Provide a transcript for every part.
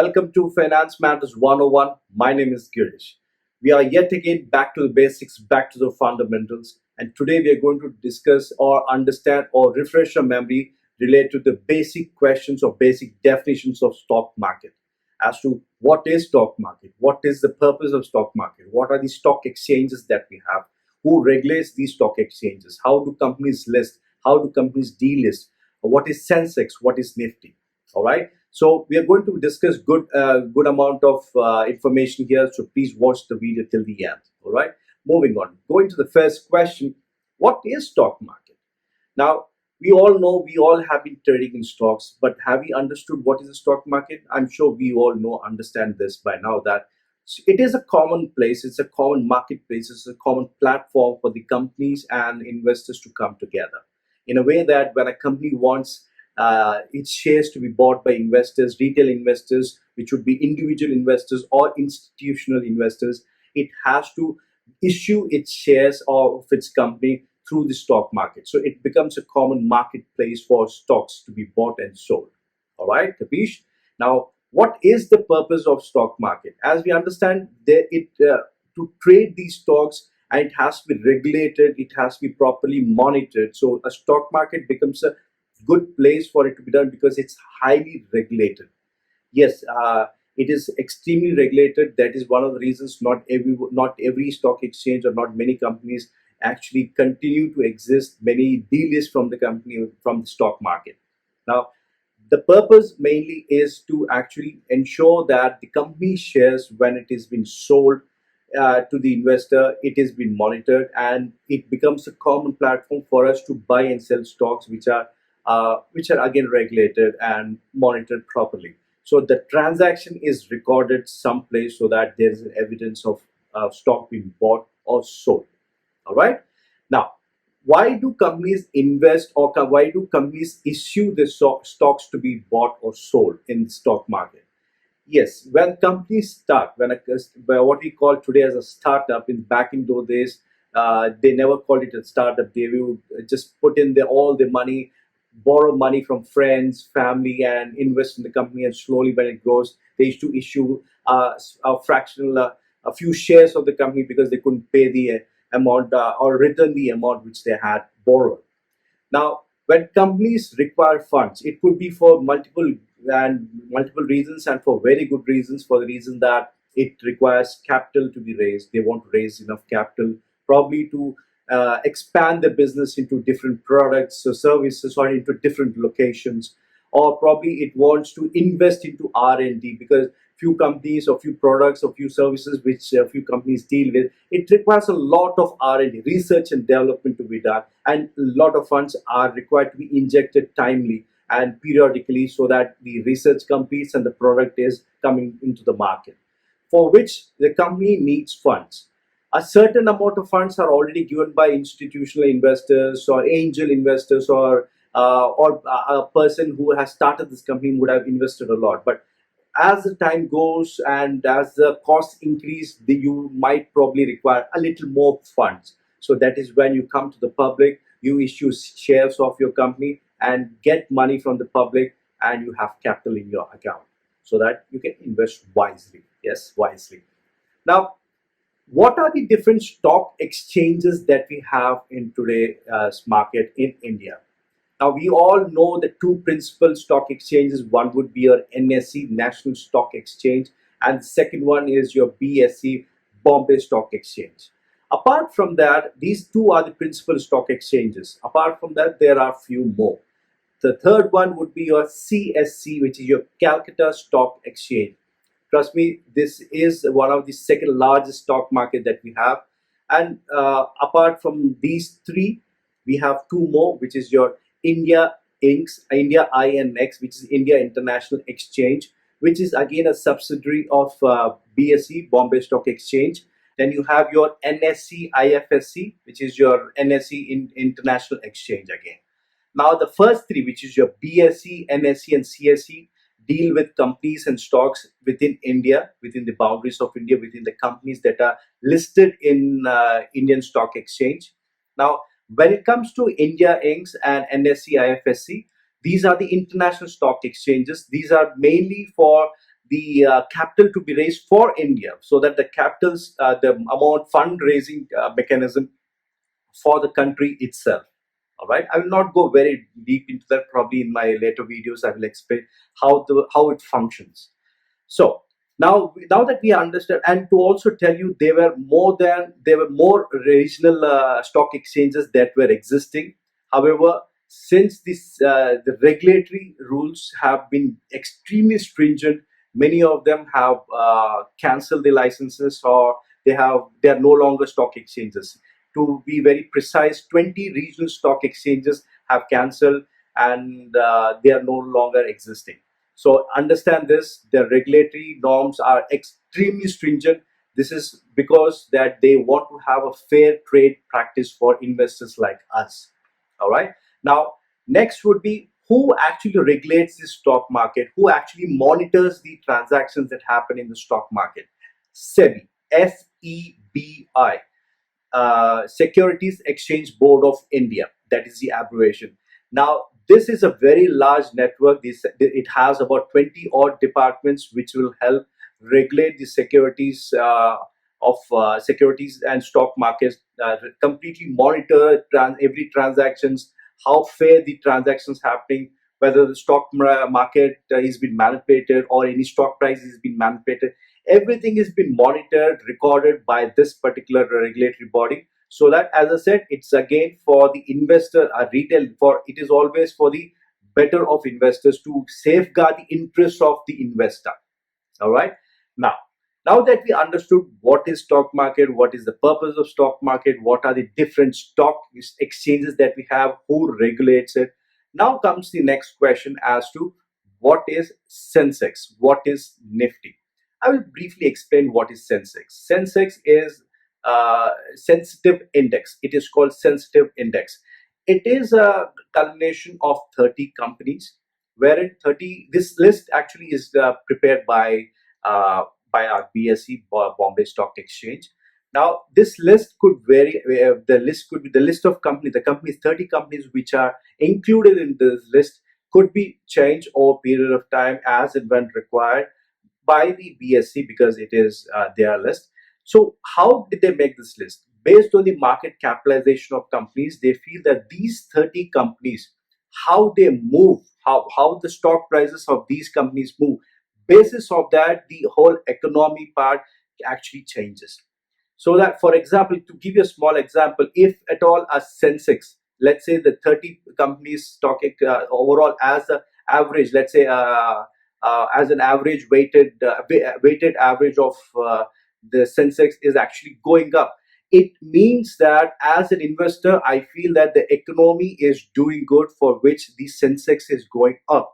welcome to Finance Matters 101. My name is Girish. We are yet again back to the basics, back to the fundamentals, and today we are going to discuss or understand or refresh our memory related to the basic questions or basic definitions of stock market. As to what is stock market, what is the purpose of stock market, what are the stock exchanges that we have, who regulates these stock exchanges, how do companies list, how do companies delist, what is Sensex, what is NIFTY. All right. So we are going to discuss good amount of information here. So please watch the video till the end. All right. Moving on. Going to the first question. What is stock market? Now, we all know, we all have been trading in stocks, but have we understood what is a stock market? I'm sure we all understand this by now, that it is a common place, it's a common marketplace, it's a common platform for the companies and investors to come together. In a way that when a company wants its shares to be bought by investors, retail investors, which would be individual investors or institutional investors, it has to issue its shares of its company through the stock market. So it becomes a common marketplace for stocks to be bought and sold. All right, Kapish? Now, what is the purpose of stock market? As we understand, to trade these stocks, and it has to be regulated, it has to be properly monitored. So a stock market becomes a good place for it to be done because it's highly regulated. Yes, it is extremely regulated. That is one of the reasons not every stock exchange or not many companies actually continue to exist. Many delist from the company, from the stock market. Now, the purpose mainly is to actually ensure that the company shares, when it is being sold to the investor, it is being monitored, and it becomes a common platform for us to buy and sell stocks which are again regulated and monitored properly. So the transaction is recorded someplace so that there is evidence of stock being bought or sold. All right. Now, why do companies invest, or why do companies issue the stocks to be bought or sold in the stock market? Yes, when companies start, what we call today as a startup, back in those days, they never called it a startup. They will just put in all the money, borrow money from friends, family, and invest in the company. And slowly, when it grows, they used to issue a fractional, a few shares of the company because they couldn't pay the amount or return the amount which they had borrowed. Now, when companies require funds, it could be for multiple reasons, and for very good reasons. For the reason that it requires capital to be raised, they want to raise enough capital, probably to expand the business into different products or services, or into different locations, or probably it wants to invest into R&D, because few companies or few products or few services which few companies deal with, it requires a lot of R&D, research and development, to be done, and a lot of funds are required to be injected timely and periodically, so that the research completes and the product is coming into the market, for which the company needs funds. A certain amount of funds are already given by institutional investors or angel investors, or a person who has started this company would have invested a lot. But as the time goes and as the costs increase, you might probably require a little more funds. So that is when you come to the public, you issue shares of your company and get money from the public, and you have capital in your account so that you can invest wisely. Yes, wisely. Now, what are the different stock exchanges that we have in today's market in India? Now, we all know the two principal stock exchanges. One would be your NSE, National Stock Exchange, and the second one is your BSE, Bombay Stock Exchange. Apart from that, these two are the principal stock exchanges. Apart from that, there are few more. The third one would be your CSC, which is your Calcutta Stock Exchange. Trust me, this is one of the second largest stock market that we have. And apart from these three, we have two more, which is your India INX, which is India International Exchange, which is again a subsidiary of BSE, Bombay Stock Exchange. Then you have your NSE IFSC, which is your NSE International Exchange again. Now, the first three, which is your BSE, NSE, and CSE, deal with companies and stocks within India, within the boundaries of India, within the companies that are listed in Indian Stock Exchange. Now, when it comes to India Inc. and NSE IFSC, these are the international stock exchanges. These are mainly for the capital to be raised for India, so that the capitals, the amount fundraising mechanism for the country itself. All right, I will not go very deep into that. Probably in my later videos, I will explain how it functions. So now that we understand, and to also tell you, there were more regional stock exchanges that were existing. However, since the regulatory rules have been extremely stringent, many of them have cancelled the licenses, or they are no longer stock exchanges. To be very precise, 20 regional stock exchanges have cancelled, and they are no longer existing. So understand this, the regulatory norms are extremely stringent. This is because that they want to have a fair trade practice for investors like us. All right. Now, next would be, who actually regulates the stock market? Who actually monitors the transactions that happen in the stock market? SEBI, SEBI, Securities Exchange Board of India. That is the abbreviation. Now, this is a very large network. It has about 20 odd departments which will help regulate the securities of securities and stock markets, completely monitor every transactions, how fair the transactions happening, whether the stock market is being manipulated or any stock price is being manipulated. Everything is being monitored, recorded by this particular regulatory body, so that, as I said, it's again for the investor, a retail, for it is always for the better of investors, to safeguard the interest of the investor. All right. Now, now that we understood what is stock market, what is the purpose of stock market, what are the different stock exchanges that we have, who regulates it, now comes the next question as to what is Sensex, what is Nifty. I will briefly explain what is Sensex. Sensex is sensitive index. It is called sensitive index. It is a culmination of 30 companies, wherein 30, this list actually is prepared by our BSE, Bombay Stock Exchange. Now, this list could vary. The list could be the list of companies. The companies, 30 companies which are included in this list, could be changed over a period of time as and when required by the BSE, because it is their list. So how did they make this list? Based on the market capitalization of companies, they feel that these 30 companies, how they move, how the stock prices of these companies move, basis of that, the whole economy part actually changes. So that, for example, to give you a small example, if at all a Sensex, let's say the 30 companies stock overall as a average, let's say as an average weighted average of the Sensex is actually going up, it means that as an investor, I feel that the economy is doing good, for which the Sensex is going up.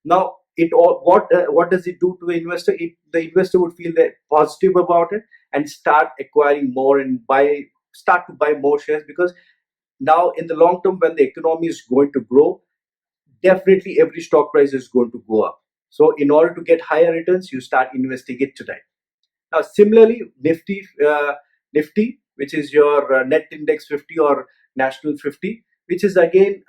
Now, it all what does it do to the investor? The investor would feel that positive about it and start acquiring more and start to buy more shares, because now in the long term, when the economy is going to grow, definitely every stock price is going to go up. So in order to get higher returns, you start investing it today. Now, similarly, Nifty, which is your net index 50 or national 50, which is again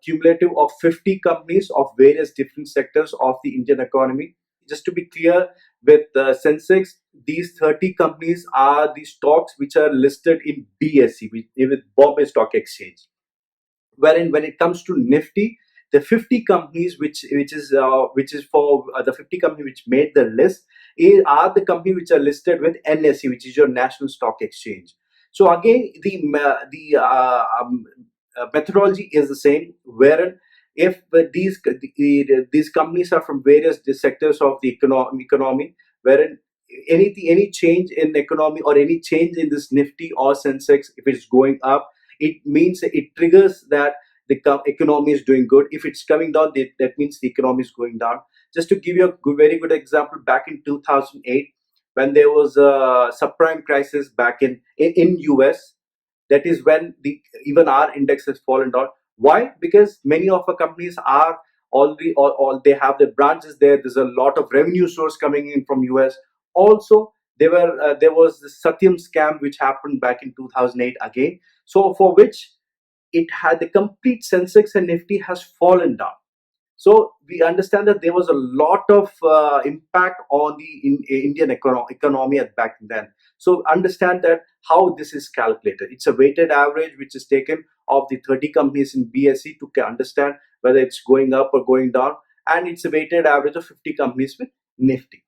cumulative of 50 companies of various different sectors of the Indian economy. Just to be clear, with Sensex, these 30 companies are the stocks which are listed in BSE, with Bombay Stock Exchange. Wherein when it comes to Nifty, the 50 companies which is for the 50 companies which made the list are the companies which are listed with NSE, which is your National Stock Exchange. So again, the methodology is the same, wherein if these companies are from various sectors of the economy, wherein any change in economy or any change in this Nifty or Sensex, if it's going up, it means it triggers that the economy is doing good. If it's coming down, that means the economy is going down. Just to give you a very good example, back in 2008, when there was a subprime crisis back in US, that is when even our index has fallen down. Why? Because many of our companies are already, all they have their branches there. There's a lot of revenue source coming in from US. Also, there was the Satyam scam which happened back in 2008 again. So for which it had the complete Sensex and Nifty has fallen down. So we understand that there was a lot of impact on the Indian economy at back then. So understand that how this is calculated. It's a weighted average which is taken of the 30 companies in BSE to understand whether it's going up or going down, and it's a weighted average of 50 companies with NIFTY.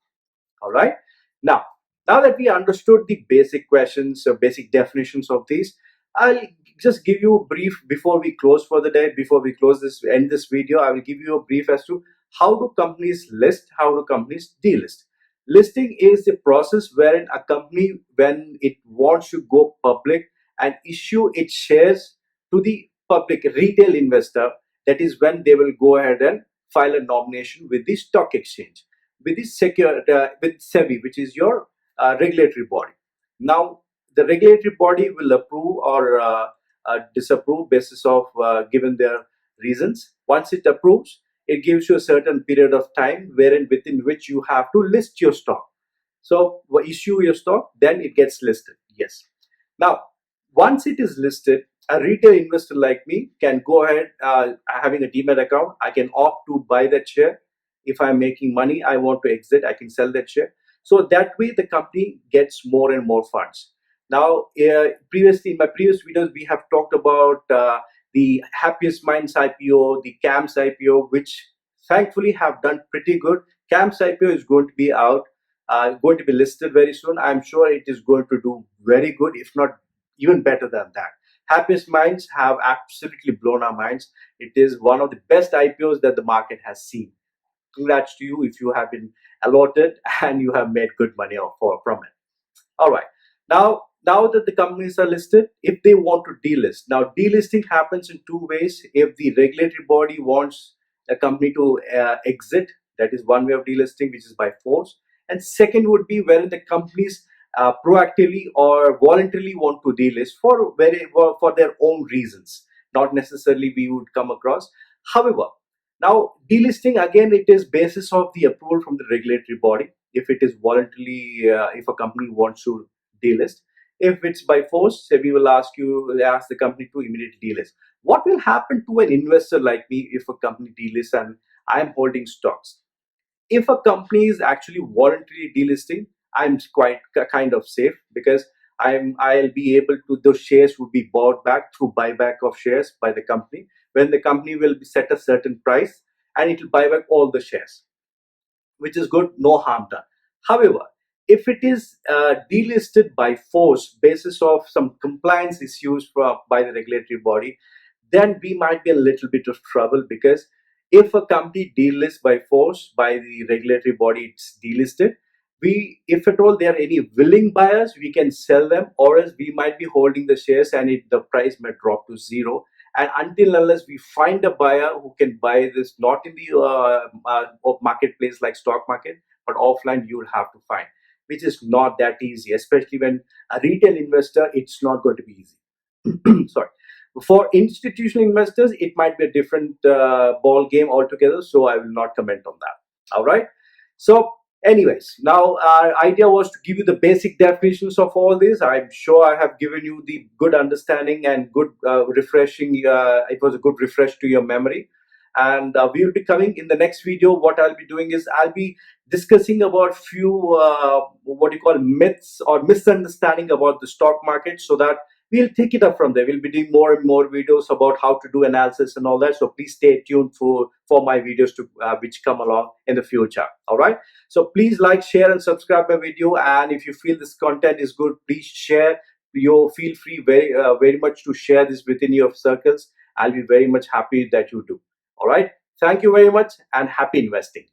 All right. Now, now that we understood the basic questions, basic definitions of these, I'll just give you a brief before we close for the day. Before we close this, end this video, I will give you a brief as to how do companies list, how do companies delist. Listing is the process wherein a company, when it wants to go public and issue its shares to the public retail investor, that is when they will go ahead and file a nomination with the stock exchange, with the with SEBI, which is your regulatory body. Now, the regulatory body will approve or disapprove basis of given their reasons. Once it approves, it gives you a certain period of time wherein within which you have to list your stock. So issue your stock, then it gets listed. Yes. Now, once it is listed, a retail investor like me can go ahead, having a demat account, I can opt to buy that share. If I'm making money, I want to exit, I can sell that share. So that way the company gets more and more funds. Now, previously in my previous videos, we have talked about the Happiest Minds IPO, the CAMS IPO, which thankfully have done pretty good. CAMS IPO is going to be out, going to be listed very soon. I'm sure it is going to do very good, if not even better than that. Happiest Minds have absolutely blown our minds. It is one of the best IPOs that the market has seen. Congrats to you if you have been allotted and you have made good money from it. All right. Now that the companies are listed, if they want to delist, now delisting happens in two ways. If the regulatory body wants a company to exit, that is one way of delisting, which is by force. And second would be wherein the companies proactively or voluntarily want to delist for their own reasons, not necessarily we would come across. However, now delisting again, it is basis of the approval from the regulatory body. If it is voluntarily, if a company wants to delist. If it's by force, SEBI will ask the company to immediately delist. What will happen to an investor like me if a company delists and I am holding stocks? If a company is actually voluntarily delisting, I'm quite kind of safe because I'll be able to, those shares would be bought back through buyback of shares by the company, when the company will be set a certain price and it will buy back all the shares, which is good, no harm done. However, if it is delisted by force, basis of some compliance issues by the regulatory body, then we might be a little bit of trouble, because if a company delists by force by the regulatory body, it's delisted. If at all there are any willing buyers, we can sell them, or else we might be holding the shares and the price may drop to zero. And until unless we find a buyer who can buy this, not in the marketplace like stock market, but offline, you will have to find, which is not that easy, especially when a retail investor, it's not going to be easy. Sorry. For institutional investors, it might be a different ball game altogether, so I will not comment on that. All right. So anyways, now our idea was to give you the basic definitions of all this. I'm sure I have given you the good understanding and good refreshing. It was a good refresh to your memory. And we will be coming in the next video. What I'll be doing is I'll be discussing about few what you call myths or misunderstanding about the stock market, so that we'll take it up from there. We'll be doing more and more videos about how to do analysis and all that. So please stay tuned for my videos to which come along in the future. All right. So please like, share, and subscribe my video. And if you feel this content is good, please share. You feel free very much to share this within your circles. I'll be very much happy that you do. All right. Thank you very much and happy investing.